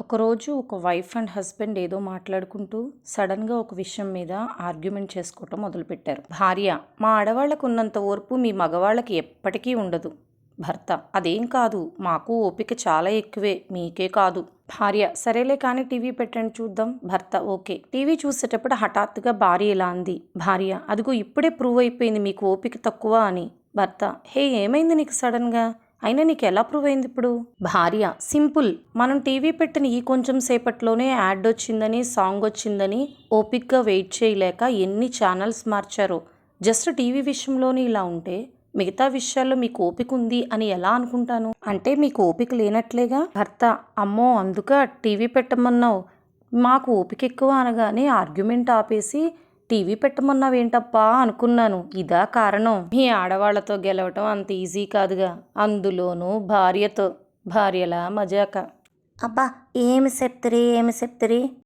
ఒకరోజు ఒక wife and husband ఏదో మాట్లాడుకుంటూ సడన్గా ఒక విషయం మీద ఆర్గ్యుమెంట్ చేసుకోవటం మొదలుపెట్టారు. భార్య: మా ఆడవాళ్లకు ఉన్నంత ఓర్పు మీ మగవాళ్ళకి ఎప్పటికీ ఉండదు. భర్త: అదేం కాదు, మాకు ఓపిక చాలా ఎక్కువే, మీకే కాదు. భార్య: సరేలే కానీ టీవీ పెట్టండి చూద్దాం. భర్త: ఓకే. టీవీ చూసేటప్పుడు హఠాత్తుగా భార్య ఇలా అంది. భార్య: అదిగో ఇప్పుడే ప్రూవ్ అయిపోయింది మీకు ఓపిక తక్కువ అని. భర్త: హే, ఏమైంది నీకు సడన్గా? అయినా నీకు ఎలా ప్రూవ్ అయింది ఇప్పుడు? భార్య: సింపుల్, మనం టీవీ పెట్టిన ఈ కొంచెం సేపట్లోనే యాడ్ వచ్చిందని, సాంగ్ వచ్చిందని ఓపిక్గా వెయిట్ చేయలేక ఎన్ని ఛానల్స్ మార్చారో. జస్ట్ టీవీ విషయంలోనే ఇలా ఉంటే మిగతా విషయాల్లో మీకు ఓపిక ఉంది అని ఎలా అనుకుంటాను? అంటే మీకు ఓపిక లేనట్లేగా. భర్త: అమ్మో, అందుక టీవీ పెట్టమన్నావు? మాకు ఓపిక ఎక్కువ అనగానే ఆర్గ్యుమెంట్ ఆపేసి టీవీ పెట్టమన్నావేంటప్పా అనుకున్నాను. ఇదా కారణం? మీ ఆడవాళ్లతో గెలవటం అంత ఈజీ కాదుగా, అందులోనూ భార్యతో. భార్యలా మజాక. అబ్బా, ఏమి చెప్తిరి